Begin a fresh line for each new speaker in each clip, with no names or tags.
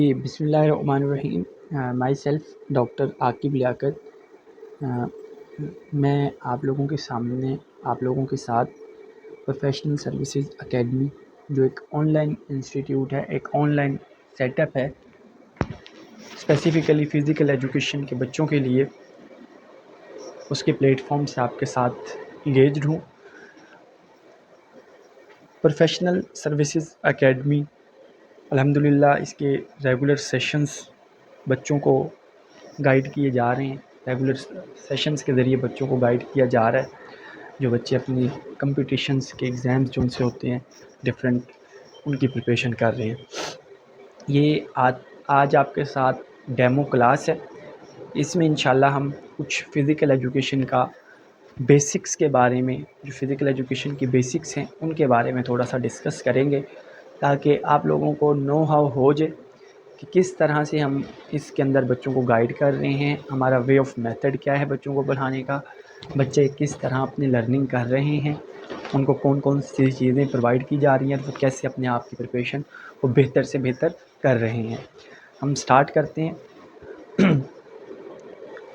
जी, बिस्मिल्लाहिर्रहमानिर्रहीम। Myself doctor Aqib Liaqat. अ, मैं आप लोगों के सामने आप लोगों के साथ प्रोफेशनल सर्विसेज एकेडमी, जो एक ऑनलाइन इंस्टीट्यूट है, एक ऑनलाइन सेटअप है स्पेसिफ़िकली फ़िज़िकल एजुकेशन के बच्चों के लिए, उसके प्लेटफ़ॉर्म से आपके साथ इंगेज्ड हूँ। प्रोफेशनल सर्विसेज एकेडमी अल्हम्दुलिल्लाह इसके रेगुलर सेशंस बच्चों को गाइड किए जा रहे हैं। रेगुलर सेशंस के ज़रिए बच्चों को गाइड किया जा रहा है। जो बच्चे अपनी कंपटीशंस के एग्ज़ाम्स जो उनसे होते हैं डिफरेंट, उनकी प्रिपरेशन कर रहे हैं। ये आज आपके साथ डेमो क्लास है। इसमें इंशाल्लाह हम कुछ फ़िज़िकल एजुकेशन का बेसिक्स के बारे में, जो फ़िज़िकल एजुकेशन की बेसिक्स हैं उनके बारे में थोड़ा सा डिस्कस करेंगे, ताकि आप लोगों को नो हाउ हो जाए कि किस तरह से हम इसके अंदर बच्चों को गाइड कर रहे हैं, हमारा वे ऑफ मेथड क्या है बच्चों को पढ़ाने का, बच्चे किस तरह अपनी लर्निंग कर रहे हैं, उनको कौन कौन सी चीज़ें प्रोवाइड की जा रही हैं, वो कैसे अपने आप की प्रिपरेशन को बेहतर से बेहतर कर रहे हैं। हम स्टार्ट करते हैं।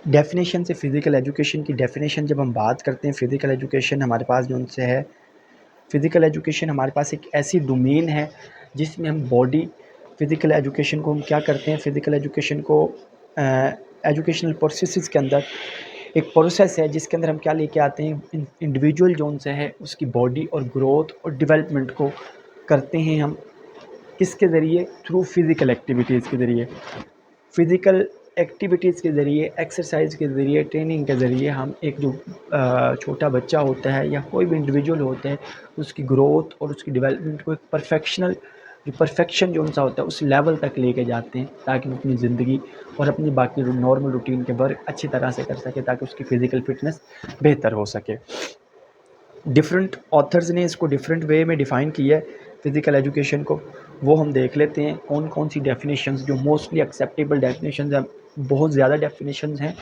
डेफिनेशन से, फ़िज़िकल एजुकेशन की डेफिनेशन जब हम बात करते हैं, फ़िज़िकल एजुकेशन हमारे पास जो उनसे है, फ़िज़िकल एजुकेशन हमारे पास एक ऐसी डोमेन है जिसमें हम बॉडी फ़िज़िकल एजुकेशन को हम क्या करते हैं, फ़िज़िकल एजुकेशन को एजुकेशनल प्रोसेसेस के अंदर एक प्रोसेस है जिसके अंदर हम क्या लेके आते हैं, इंडिविजुअल जोन से है उसकी बॉडी और ग्रोथ और डेवलपमेंट को करते हैं हम किसके ज़रिए, थ्रू फ़िज़िकल एक्टिविटीज़ के ज़रिए। फ़िज़िकल एक्टिविटीज़ के ज़रिए, एक्सरसाइज के ज़रिए, ट्रेनिंग के ज़रिए हम एक जो छोटा बच्चा होता है या कोई भी इंडिविजुअल होता है, उसकी ग्रोथ और उसकी डेवलपमेंट को एक परफेक्शन जो उनसा होता है उस लेवल तक लेके जाते हैं, ताकि वो अपनी ज़िंदगी और अपनी बाकी नॉर्मल रूटीन के वर्क अच्छी तरह से कर सके, ताकि उसकी फ़िज़िकल फ़िटनेस बेहतर हो सके। डिफरेंट ऑथर्स ने इसको डिफरेंट वे में डिफ़ाइन किया है फ़िज़िकल एजुकेशन को, वो हम देख लेते हैं कौन कौन सी डेफिनेशंस जो मोस्टली एक्सेप्टेबल डेफिनेशंस हैं। बहुत ज़्यादा डेफिनेशंस हैं,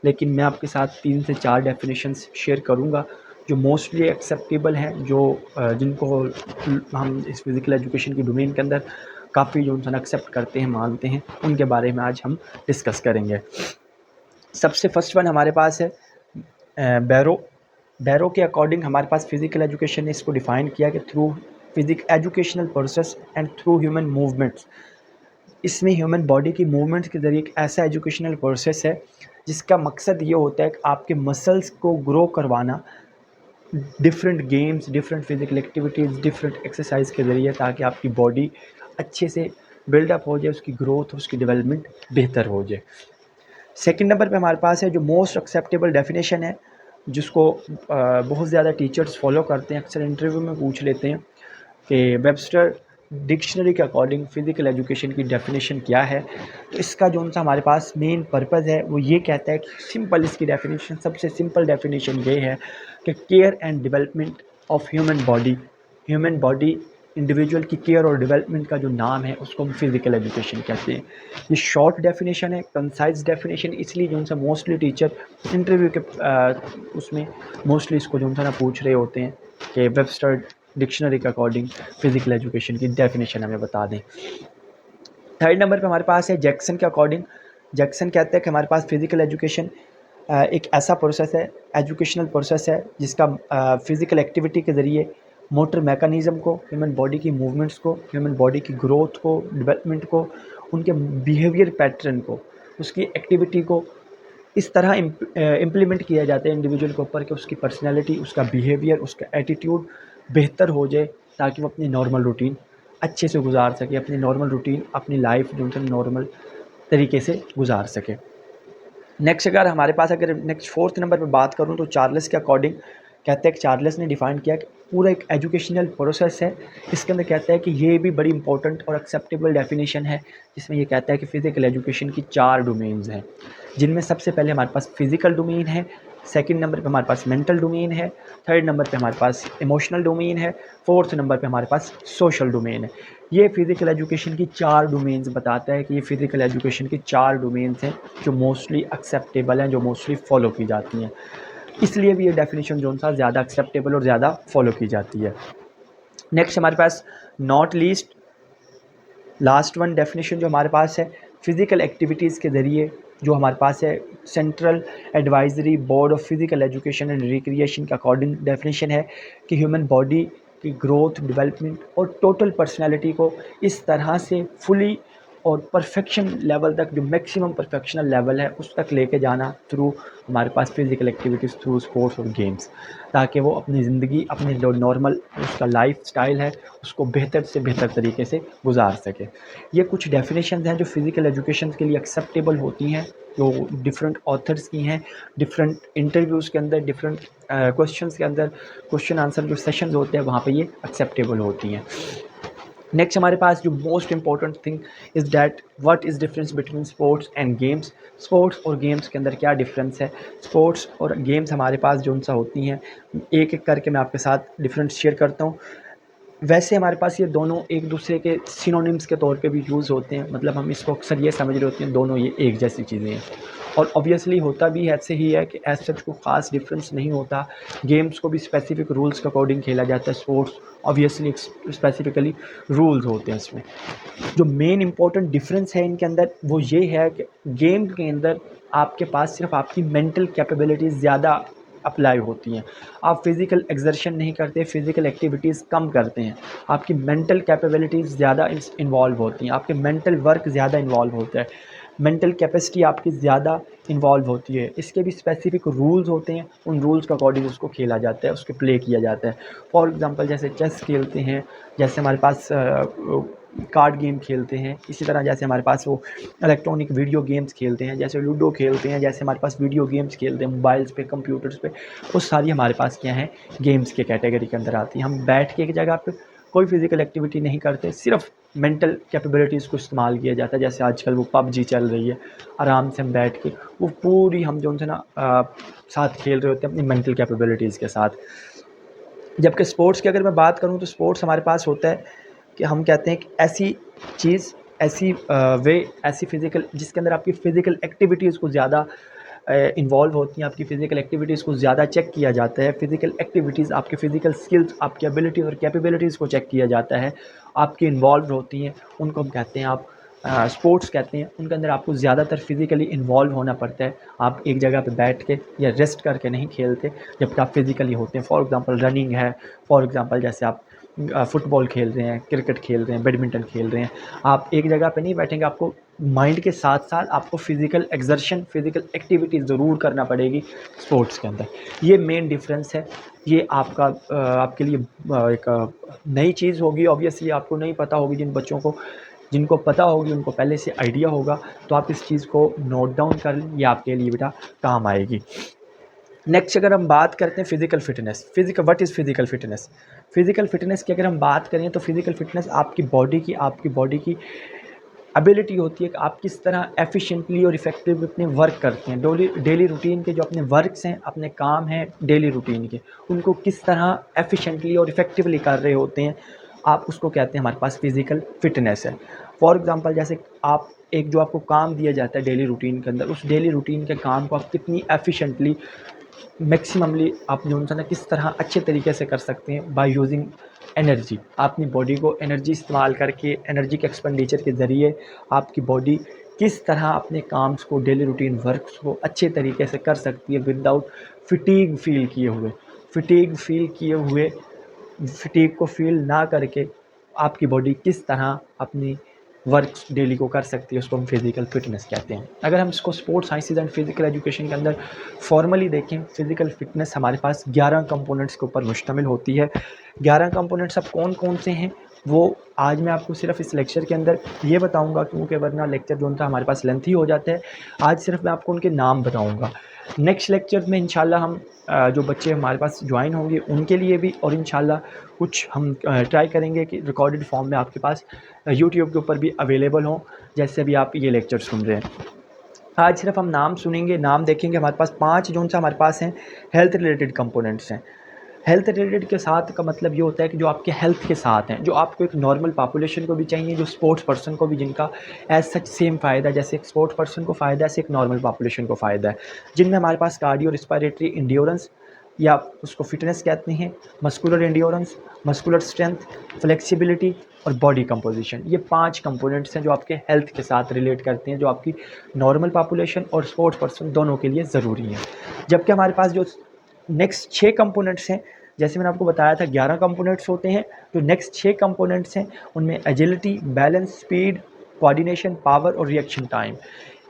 लेकिन मैं आपके साथ 3 से 4 डेफिनेशंस शेयर करूंगा जो मोस्टली एक्सेप्टेबल हैं, जो जिनको हम इस फ़िज़िकल एजुकेशन की डोमेन के अंदर काफ़ी जो उनसे एक्सेप्ट करते हैं, मानते हैं, उनके बारे में आज हम डिस्कस करेंगे। सबसे फर्स्ट वन हमारे पास है बैरो के अकॉर्डिंग हमारे पास फ़िज़िकल एजुकेशन ने इसको डिफ़ाइन किया कि through educational process and through human movements. इसमें ह्यूमन बॉडी की मूवमेंट्स के ज़रिए एक ऐसा एजुकेशनल प्रोसेस है जिसका मकसद ये होता है कि आपके मसल्स को ग्रो करवाना, different games, different physical activities, different exercise के ज़रिए, ताकि आपकी बॉडी अच्छे से बिल्डअप हो जाए, उसकी ग्रोथ, उसकी डेवलपमेंट बेहतर हो जाए। सेकंड नंबर पे हमारे पास है जो मोस्ट एक्सेप्टेबल डेफिनेशन है, जिसको बहुत ज़्यादा टीचर्स फॉलो करते हैं, अक्सर इंटरव्यू में पूछ लेते हैं कि वेबस्टर डिक्शनरी के अकॉर्डिंग फ़िज़िकल एजुकेशन की डेफिनेशन क्या है। तो इसका जो उनसा हमारे पास मेन पर्पज़ है वो ये कहता है कि सिंपल, इसकी डेफिनेशन, सबसे सिंपल डेफिनेशन ये है कि care and development of human body individual की केयर और डेवलपमेंट का जो नाम है उसको हम फ़िज़िकल एजुकेशन कहते हैं। ये शॉर्ट डेफिनेशन है, कंसाइज डेफिनेशन, इसलिए जो उनसे मोस्टली टीचर इंटरव्यू के उसमें मोस्टली इसको जो उनसे ना पूछ रहे होते हैं कि वेबस्टर डिक्शनरी के अकॉर्डिंग फ़िज़िकल एजुकेशन की डेफिनेशन हमें बता दें। थर्ड नंबर पे हमारे पास है जैक्सन के अकॉर्डिंग। जैक्सन कहते हैं कि हमारे पास फ़िज़िकल एजुकेशन एक ऐसा प्रोसेस है, एजुकेशनल प्रोसेस है, जिसका फ़िज़िकल एक्टिविटी के ज़रिए मोटर मैकेनिज़्म को, ह्यूमन बॉडी की मूवमेंट्स को, ह्यूमन बॉडी की ग्रोथ को, डेवलपमेंट को, उनके बिहेवियर पैटर्न को, उसकी एक्टिविटी को इस तरह इम्प्लीमेंट किया जाता है इंडिविजुअल के ऊपर कि उसकी पर्सनैलिटी, उसका बिहेवियर, उसका एटीट्यूड बेहतर हो जाए, ताकि वो अपनी नॉर्मल रूटीन अच्छे से गुजार सके, अपनी नॉर्मल रूटीन, अपनी लाइफ जो है नॉर्मल तरीके से गुजार सके। नेक्स्ट अगर हमारे पास अगर नेक्स्ट फोर्थ नंबर पर बात करूं तो चार्ल्स के अकॉर्डिंग कहते हैं कि चार्ल्स ने डिफ़ाइन किया कि पूरा एक एजुकेशनल प्रोसेस है। इसके अंदर कहता है कि ये भी बड़ी इंपॉर्टेंट और एक्सेप्टेबल डेफिनेशन है, जिसमें ये कहता है कि फ़िज़िकल एजुकेशन की 4 डोमेन्स हैं, जिनमें सबसे पहले हमारे पास फ़िज़िकल डोमेन है, सेकंड नंबर पे हमारे पास मेंटल डोमेन है, थर्ड नंबर पे हमारे पास इमोशनल डोमेन है, फोर्थ नंबर पे हमारे पास सोशल डोमेन है। ये फ़िज़िकल एजुकेशन की 4 डोमेन्स बताता है कि ये फ़िज़िकल एजुकेशन की 4 डोमेन्स हैं जो मोस्टली एक्सेप्टेबल हैं, जो मोस्टली फ़ॉलो की जाती हैं। इसलिए भी ये डेफिनेशन जो सा ज़्यादा एक्सेप्टेबल और ज़्यादा फॉलो की जाती है। नेक्स्ट हमारे पास not least last one definition जो हमारे पास है, फिज़िकल एक्टिविटीज़ के ज़रिए जो हमारे पास है, central advisory board of physical education and recreation के अकॉर्डिंग डेफिनेशन है कि ह्यूमन बॉडी की ग्रोथ, डेवलपमेंट और टोटल पर्सनैलिटी को इस तरह से फुली और परफेक्शन लेवल तक, जो मैक्सिमम परफेक्शनल लेवल है उस तक लेके जाना थ्रू हमारे पास फिज़िकल एक्टिविटीज़, थ्रू स्पोर्ट्स और गेम्स, ताकि वो अपनी ज़िंदगी, अपनी जो नॉर्मल उसका लाइफ स्टाइल है उसको बेहतर से बेहतर तरीके से गुजार सके। ये कुछ डेफिनेशंस हैं जो फिज़िकल एजुकेशन के लिए एक्सेप्टेबल होती हैं, जो डिफरेंट ऑथर्स की हैं, डिफरेंट इंटरव्यूज़ के अंदर, डिफरेंट क्वेश्चंस के अंदर, क्वेश्चन आंसर जो सेशंस होते हैं वहाँ पे ये एक्सेप्टेबल होती हैं। नेक्स्ट हमारे पास जो most important thing is that what is difference between sports and games. Sports और गेम्स के अंदर क्या डिफरेंस है। स्पोर्ट्स और गेम्स हमारे पास जो उनसा होती हैं, एक एक करके मैं आपके साथ डिफरेंस शेयर करता हूँ। वैसे हमारे पास ये दोनों एक दूसरे के सिनोनिम्स के तौर पे भी यूज़ होते हैं, मतलब हम इसको अक्सर ये समझ रहे होते हैं दोनों ये एक जैसी चीज़ें हैं, और ऑब्वियसली होता भी ऐसे ही है कि एज सच को ख़ास डिफरेंस नहीं होता। गेम्स को भी स्पेसिफिक रूल्स के अकॉर्डिंग खेला जाता है, स्पोर्ट्स ऑब्वियसली स्पेसिफिकली रूल्स होते हैं इसमें। जो मेन इंपॉर्टेंट डिफरेंस है इनके अंदर वो ये है कि गेम के अंदर आपके पास सिर्फ आपकी मेंटल कैपेबिलिटीज़ ज़्यादा अप्लाई होती हैं। आप फिज़िकल एक्सर्शन नहीं करते, फिज़िकल एक्टिविटीज़ कम करते हैं, आपकी मेंटल कैपेबिलिटीज़ ज़्यादा इन्वॉल्व होती हैं, आपके मेंटल वर्क ज़्यादा इन्वॉल्व होता है, मेंटल कैपेसिटी आपकी ज़्यादा इन्वॉल्व होती है। इसके भी स्पेसिफिक रूल्स होते हैं, उन रूल्स के अकॉर्डिंग उसको खेला जाता है, उसको प्ले किया जाता है। फॉर एग्ज़ाम्पल जैसे चेस खेलते हैं, जैसे हमारे पास कार्ड गेम खेलते हैं, इसी तरह जैसे हमारे पास वो इलेक्ट्रॉनिक वीडियो गेम्स खेलते हैं, जैसे लूडो खेलते हैं, जैसे हमारे पास वीडियो गेम्स खेलते हैं मोबाइल्स पे, कंप्यूटर्स पे, वो सारी हमारे पास क्या हैं, गेम्स के कैटेगरी के अंदर आती हैं। हम बैठ के एक जगह पे कोई फिज़िकल एक्टिविटी नहीं करते, सिर्फ मेंटल कैपेबिलिटीज़ को इस्तेमाल किया जाता है। जैसे आजकल वो पबजी चल रही है, आराम से हम बैठ के वो पूरी हम जो उनसे ना साथ खेल रहे होते हैं अपनी मेंटल कैपेबिलिटीज़ के साथ। जबकि स्पोर्ट्स की अगर मैं बात करूँ तो स्पोर्ट्स हमारे पास होता है कि हम कहते हैं कि ऐसी चीज़, ऐसी वे, ऐसी फ़िज़िकल जिसके अंदर आपकी फ़िज़िकल एक्टिविटीज़ को ज़्यादा इन्वॉल्व होती हैं, आपकी फ़िज़िकल एक्टिविटीज़ को ज़्यादा चेक किया जाता है, फ़िज़िकल एक्टिविटीज़, आपकी फ़िज़िकल स्किल्स, आपकी एबिलिटी और कैपेबिलिटीज़ को चेक किया जाता है, आपकी इन्वॉल्व होती हैं, उनको हम कहते हैं आप स्पोर्ट्स कहते हैं। उनके अंदर आपको ज़्यादातर फ़िज़िकली इन्वॉल्व होना पड़ता है, आप एक जगह पे बैठ के या रेस्ट करके नहीं खेलते, जबकि आप फ़िज़िकली होते हैं। फॉर एग्ज़ाम्पल रनिंग है, फॉर एग्ज़ाम्पल जैसे आप फ़ुटबॉल खेल रहे हैं, क्रिकेट खेल रहे हैं, बैडमिंटन खेल रहे हैं, आप एक जगह पे नहीं बैठेंगे, आपको माइंड के साथ-साथ आपको फ़िज़िकल एक्सर्शन, फ़िज़िकल एक्टिविटी ज़रूर करना पड़ेगी स्पोर्ट्स के अंदर। ये मेन डिफ़रेंस है। ये आपका आपके लिए एक नई चीज़ होगी, ऑब्वियसली आपको नहीं पता होगी। जिनको पता होगी उनको पहले से आइडिया होगा, तो आप इस चीज़ को नोट डाउन कर लें, ये आपके लिए बेटा काम आएगी। नेक्स्ट अगर हम बात करते हैं physical fitness, what is physical fitness? Physical fitness की अगर हम बात करें तो फ़िज़िकल फ़िटनेस आपकी बॉडी की एबिलिटी होती है कि आप किस तरह एफिशिएंटली और इफ़ेक्टिव अपने वर्क करते हैं। डेली रूटीन के जो अपने वर्क्स हैं, अपने काम हैं डेली रूटीन के, उनको किस तरह एफिशिएंटली और इफ़ेक्टिवली कर रहे होते हैं, आप उसको कहते हैं हमारे पास फ़िज़िकल फ़िटनेस है। फॉर एग्ज़ाम्पल जैसे आप एक जो आपको काम दिया जाता है डेली रूटीन के अंदर, उस डेली रूटीन के काम को आप कितनी एफिशिएंटली, मैक्सिममली आप जो उनसे ना किस तरह अच्छे तरीके से कर सकते हैं बाय यूजिंग एनर्जी। अपनी बॉडी को एनर्जी इस्तेमाल करके, एनर्जी के एक्सपेंडिचर के ज़रिए आपकी बॉडी किस तरह अपने काम्स को, डेली रूटीन वर्क्स को अच्छे तरीके से कर सकती है विदाउट फ़टीग को फ़ील ना करके आपकी बॉडी किस तरह अपनी वर्क्स डेली को कर सकती है, उसको हम फिज़िकल फ़िटनेस कहते हैं। अगर हम इसको sports sciences and physical education के अंदर फॉर्मली देखें, फिज़िकल फ़िटनेस हमारे पास 11 कंपोनेंट्स के ऊपर मुश्तमिल होती है। 11 कंपोनेंट्स अब कौन-कौन से हैं, वो आज मैं आपको सिर्फ इस लेक्चर के अंदर ये बताऊँगा, क्योंकि वरना लेक्चर जो था हमारे पास लेंथी हो जाता है। आज सिर्फ मैं आपको उनके नाम बताऊँगा। नेक्स्ट लेक्चर में इंशाल्लाह हम जो बच्चे हमारे पास ज्वाइन होंगे उनके लिए भी, और इंशाल्लाह कुछ हम ट्राई करेंगे कि रिकॉर्डेड फॉर्म में आपके पास यूट्यूब के ऊपर भी अवेलेबल हों, जैसे अभी आप ये लेक्चर सुन रहे हैं। आज सिर्फ हम नाम सुनेंगे, नाम देखेंगे। हमारे पास 5 जो सा हमारे पास हैं हेल्थ रिलेटेड कंपोनेंट्स हैं। हेल्थ रिलेटेड के साथ का मतलब ये होता है कि जो आपके हेल्थ के साथ हैं, जो आपको एक नॉर्मल पॉपुलेशन को भी चाहिए, जो स्पोर्ट्स पर्सन को भी, जिनका एज सच सेम फ़ायदा है, जैसे एक स्पोर्ट्स पर्सन को फ़ायदा है ऐसे एक नॉर्मल पॉपुलेशन को फ़ायदा है, जिनमें हमारे पास कार्डियो रिस्पायरेटरी इंड्योरेंस, या उसको फिटनेस कहते हैं, muscular endurance, muscular strength, flexibility और बॉडी कंपोजिशन। ये 5 कंपोनेंट्स हैं जो आपके हेल्थ के साथ रिलेट करते हैं, जो आपकी नॉर्मल पॉपुलेशन और स्पोर्ट्स पर्सन दोनों के लिए ज़रूरी हैं। जबकि हमारे पास जो नेक्स्ट 6 कंपोनेंट्स हैं, जैसे मैंने आपको बताया था 11 कंपोनेंट्स होते हैं, जो नेक्स्ट 6 कंपोनेंट्स हैं उनमें agility, balance, speed, coordination, power और रिएक्शन टाइम।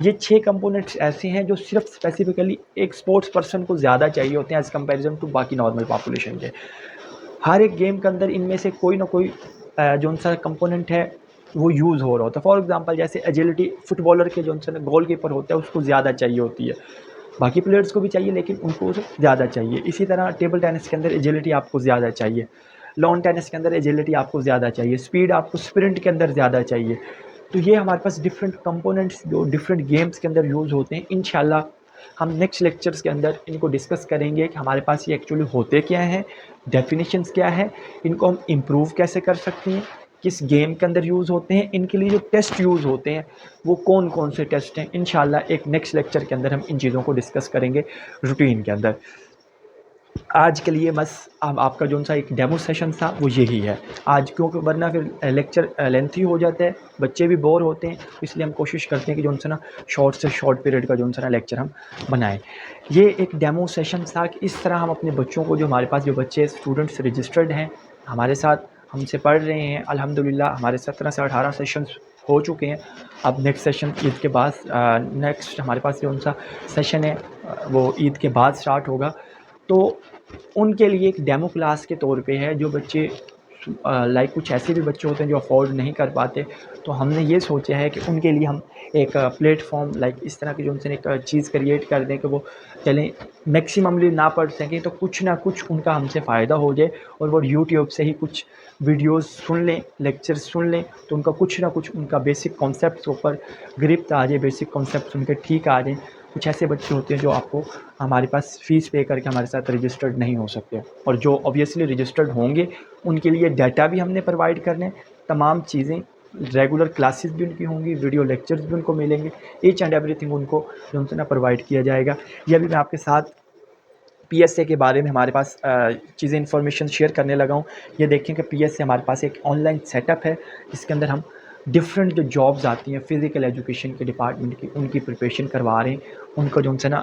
ये 6 कंपोनेंट्स ऐसे हैं जो सिर्फ स्पेसिफिकली एक स्पोर्ट्स पर्सन को ज़्यादा चाहिए होते हैं एज़ कंपैरिजन टू बाकी नॉर्मल पॉपुलेशन के। हर एक गेम के अंदर इनमें से कोई ना कोई जो सा कंपोनेंट है वो यूज़ हो रहा होता है। फॉर एग्जांपल जैसे एजिलिटी, फुटबॉलर के जो सा गोलकीपर होता है उसको ज़्यादा चाहिए होती है, बाकी प्लेयर्स को भी चाहिए लेकिन उनको ज़्यादा चाहिए। इसी तरह टेबल टेनिस के अंदर एजिलिटी आपको ज़्यादा चाहिए, लॉन टेनिस के अंदर एजिलिटी आपको ज़्यादा चाहिए, स्पीड आपको स्प्रिंट के अंदर ज़्यादा चाहिए। तो ये हमारे पास डिफरेंट कंपोनेंट्स जो डिफरेंट गेम्स के अंदर यूज़ होते हैं। इंशाल्लाह हम नेक्स्ट लेक्चर्स के अंदर इनको डिस्कस करेंगे कि हमारे पास ये एक्चुअली होते क्या हैं, डेफिनेशंस क्या है, इनको हम इम्प्रूव कैसे कर सकते हैं, किस गेम के अंदर यूज़ होते हैं, इनके लिए जो टेस्ट यूज़ होते हैं वो कौन कौन से टेस्ट हैं। इंशाल्लाह एक नेक्स्ट लेक्चर के अंदर हम इन चीज़ों को डिस्कस करेंगे रूटीन के अंदर। आज के लिए बस अब आपका जो सा एक डेमो सेशन था वो यही है आज, क्योंकि वरना फिर लेक्चर लेंथी हो जाता है, बच्चे भी बोर होते हैं, इसलिए हम कोशिश करते हैं कि जो सा ना शॉर्ट से शॉर्ट पीरियड का जो सा ना लेक्चर हम बनाएं। ये एक डेमो सेशन था कि इस तरह हम अपने बच्चों को, जो हमारे पास जो बच्चे स्टूडेंट्स रजिस्टर्ड हैं हमारे साथ, हमसे पढ़ रहे हैं, अल्हम्दुलिल्लाह हमारे 17 से 18 सेशंस हो चुके हैं। अब नेक्स्ट सेशन ईद के बाद नेक्स्ट हमारे पास जो सा सेशन है वो ईद के बाद स्टार्ट होगा। तो उनके लिए एक डेमो क्लास के तौर पे है। जो बच्चे लाइक कुछ ऐसे भी बच्चे होते हैं जो अफोर्ड नहीं कर पाते, तो हमने ये सोचा है कि उनके लिए हम एक प्लेटफॉर्म लाइक इस तरह की जो उनसे एक चीज़ क्रिएट कर दें कि वो चलें मैक्सिममली ना पढ़ सकें तो कुछ ना कुछ उनका हमसे फ़ायदा हो जाए, और वो यूट्यूब से ही कुछ वीडियोस सुन लें, लेक्चर्स सुन लें, तो उनका कुछ ना कुछ उनका बेसिक कॉन्सेप्ट्स के ऊपर गिरफ्त आ जाए, बेसिक कॉन्सेप्ट्स उनके ठीक आ जाएँ। कुछ ऐसे बच्चे होते हैं जो आपको हमारे पास फ़ीस पे करके हमारे साथ रजिस्टर्ड नहीं हो सकते, और जो ऑब्वियसली रजिस्टर्ड होंगे उनके लिए डाटा भी हमने प्रोवाइड करने, तमाम चीज़ें, रेगुलर क्लासेस भी उनकी होंगी, वीडियो लेक्चर्स भी उनको मिलेंगे, ईच एंड एवरीथिंग उनको जो उनसे ना प्रोवाइड किया जाएगा। ये अभी मैं आपके साथ पीएसए के बारे में हमारे पास चीज़ें इन्फॉर्मेशन शेयर करने लगा हूँ। ये देखें कि पीएसए हमारे पास एक ऑनलाइन सेटअप है जिसके अंदर हम डिफरेंट जो जॉब्स आती हैं फ़िज़िकल एजुकेशन के डिपार्टमेंट की, उनकी प्रिपरेशन करवा रहे हैं, उनको जो उनसे ना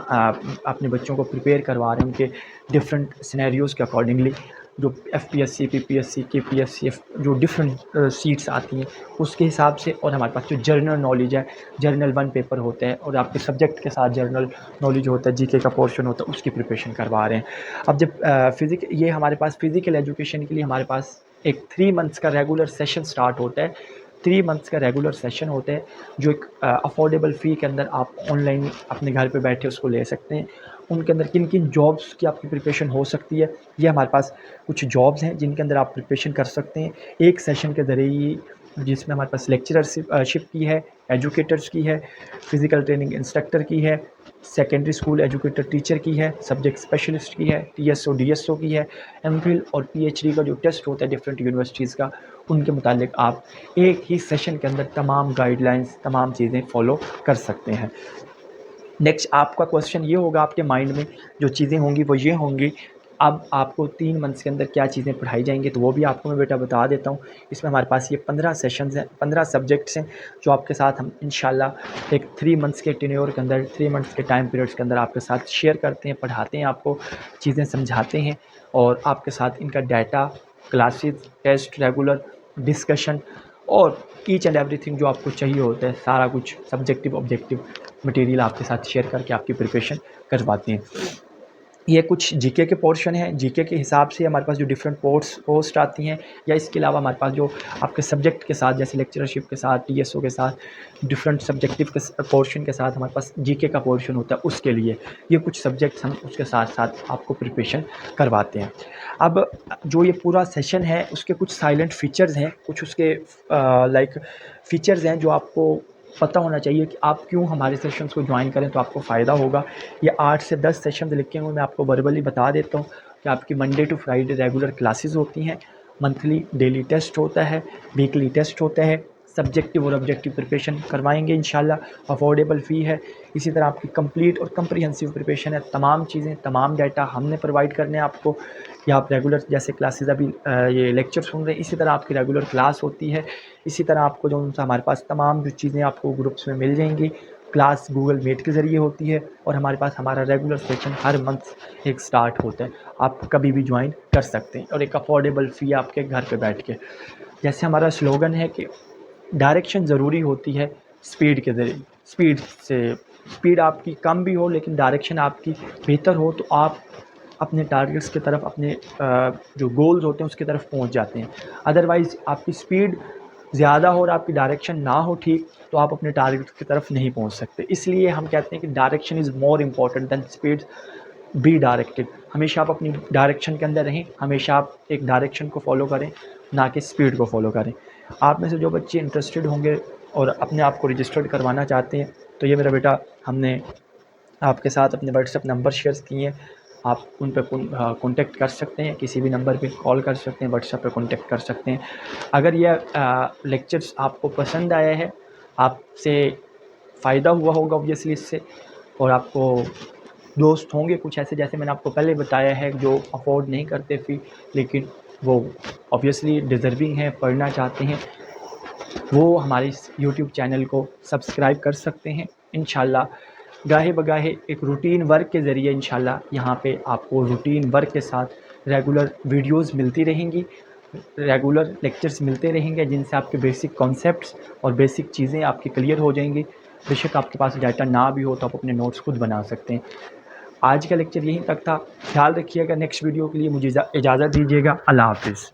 अपने बच्चों को प्रिपेयर करवा रहे हैं उनके डिफरेंट सिनेरियोज़ के अकॉर्डिंगली। जो एफपीएससी, पीपीएससी, केपीएससी जो डिफरेंट सीट्स आती हैं उसके हिसाब से, और हमारे पास जो जनरल नॉलेज है, जनरल 1 पेपर होते हैं और आपके सब्जेक्ट के साथ जनरल नॉलेज होता है, जीके का पोर्शन होता है, उसकी प्रिपरेशन करवा रहे हैं। अब जब ये हमारे पास फ़िज़िकल एजुकेशन के लिए हमारे पास एक 3 मंथ्स का रेगुलर सेशन स्टार्ट होता है। 3 मंथ्स का रेगुलर सेशन होता है जो एक अफोर्डेबल फ़ी के अंदर आप ऑनलाइन अपने घर पे बैठे उसको ले सकते हैं। उनके अंदर किन किन जॉब्स की आपकी प्रिपरेशन हो सकती है, ये हमारे पास कुछ जॉब्स हैं जिनके अंदर आप प्रिपरेशन कर सकते हैं एक सेशन के ज़रिए ही, जिसमें हमारे पास लेक्चरशिप की है, एजुकेटर्स की है, फ़िज़िकल ट्रेनिंग इंस्ट्रक्टर की है, सेकेंडरी स्कूल एजुकेटर टीचर की है, सब्जेक्ट स्पेशलिस्ट की है, टीएसओ डीएसओ की है, एमफिल और पीएचडी का जो टेस्ट होता है डिफरेंट यूनिवर्सिटीज़ का, उनके मुतालिक आप एक ही सेशन के अंदर तमाम गाइडलाइंस, तमाम चीज़ें फॉलो कर सकते हैं। नेक्स्ट आपका क्वेश्चन ये होगा आपके माइंड में, जो चीज़ें होंगी वो ये होंगी, अब आपको 3 मंथ्स के अंदर क्या चीज़ें पढ़ाई जाएंगी, तो वो भी आपको मैं बेटा बता देता हूँ। इसमें हमारे पास ये 15 सेशंस हैं, 15 सब्जेक्ट्स हैं जो आपके साथ हम इंशाल्लाह एक 3 मंथ्स के टेन्योर के अंदर, 3 मंथ्स के टाइम पीरियड्स के अंदर आपके साथ शेयर करते हैं, पढ़ाते हैं, आपको चीज़ें समझाते हैं, और आपके साथ इनका data, classes, test, regular discussion और ईच एंड एवरीथिंग जो आपको चाहिए होता है, सारा कुछ सब्जेक्टिव ऑब्जेक्टिव मटेरियल आपके साथ शेयर करके आपकी प्रिपरेशन करवाते हैं। ये कुछ जीके के पोर्शन हैं, जीके के हिसाब से हमारे पास जो डिफरेंट पोस्ट आती हैं, या इसके अलावा हमारे पास जो आपके सब्जेक्ट के साथ जैसे लेक्चरशिप के साथ, टीएसओ के साथ, डिफरेंट सब्जेक्टिव के पोर्शन के साथ हमारे पास जीके का पोर्शन होता है, उसके लिए ये कुछ सब्जेक्ट्स हम उसके साथ साथ आपको प्रिपरेशन करवाते हैं। अब जो ये पूरा सेशन है उसके कुछ साइलेंट फीचर्स हैं, कुछ उसके लाइक फीचर्स हैं जो आपको पता होना चाहिए कि आप क्यों हमारे सेशंस को ज्वाइन करें तो आपको फ़ायदा होगा। ये 8 से 10 सेशंस लिखे हुए मैं आपको वर्बली बता देता हूँ कि आपकी Monday to Friday regular classes होती हैं, मंथली डेली टेस्ट होता है, वीकली टेस्ट होता है, सब्जेक्टिव और ऑब्जेक्टिव प्रिपरेशन करवाएंगे इंशाल्लाह। अफोर्डेबल फ़ी है। इसी तरह आपकी कंप्लीट और कम्प्रीहेंसिव प्रिपरेशन है। तमाम चीज़ें, तमाम डाटा हमने प्रोवाइड करने हैं आपको, या आप रेगुलर जैसे क्लासेस अभी ये लेक्चर सुन रहे हैं, इसी तरह आपकी रेगुलर क्लास होती है। इसी तरह आपको जो उनसे हमारे पास तमाम जो चीज़ें आपको ग्रुप्स में मिल जाएंगी। क्लास गूगल मीट के ज़रिए होती है और हमारे पास हमारा रेगुलर सेशन हर मंथ एक स्टार्ट होता है। आप कभी भी ज्वाइन कर सकते हैं और एक अफोर्डेबल फ़ी आपके घर पे बैठ के। जैसे हमारा स्लोगन है कि डायरेक्शन ज़रूरी होती है स्पीड के ज़रिए, स्पीड से, स्पीड आपकी कम भी हो लेकिन डायरेक्शन आपकी बेहतर हो तो आप अपने टारगेट्स की तरफ, अपने जो गोल्स होते हैं उसकी तरफ पहुंच जाते हैं। अदरवाइज़ आपकी स्पीड ज़्यादा हो और आपकी डायरेक्शन ना हो ठीक, तो आप अपने टारगेट की तरफ नहीं पहुंच सकते। इसलिए हम कहते हैं कि direction is more important than speed. Be directed, हमेशा आप अपनी डायरेक्शन के अंदर रहें, हमेशा आप एक डायरेक्शन को फॉलो करें, ना कि स्पीड को फॉलो करें। आप में से जो बच्चे इंटरेस्टेड होंगे और अपने आप को रजिस्टर्ड करवाना चाहते हैं, तो ये मेरा बेटा, हमने आपके साथ अपने व्हाट्सएप नंबर शेयर किए हैं, आप उन पर कॉन्टेक्ट कर सकते हैं, किसी भी नंबर पे कॉल कर सकते हैं, व्हाट्सएप पे कॉन्टेक्ट कर सकते हैं। अगर यह लेक्चर्स आपको पसंद आया है, आपसे फ़ायदा हुआ होगा ऑब्वियसली इससे, और आपको दोस्त होंगे कुछ ऐसे, जैसे मैंने आपको पहले बताया है, जो अफोर्ड नहीं करते फ़ी, लेकिन वो ऑब्वियसली डिज़र्विंग हैं, पढ़ना चाहते हैं, वो हमारे इस यूट्यूब चैनल को सब्सक्राइब कर सकते हैं। इंशाल्लाह गाहे बगाहे एक रूटीन वर्क के ज़रिए इंशाल्लाह यहाँ पे आपको रूटीन वर्क के साथ रेगुलर वीडियोस मिलती रहेंगी, रेगुलर लेक्चर्स मिलते रहेंगे, जिनसे आपके बेसिक कॉन्सेप्ट्स और बेसिक चीज़ें आपकी क्लियर हो जाएंगी। बेशक आपके पास डाटा ना भी हो तो आप अपने नोट्स खुद बना सकते हैं। आज का लेक्चर यहीं तक था। ख्याल रखिएगा। नेक्स्ट वीडियो के लिए मुझे इजाज़त दीजिएगा। अल्लाह हाफ़िज़।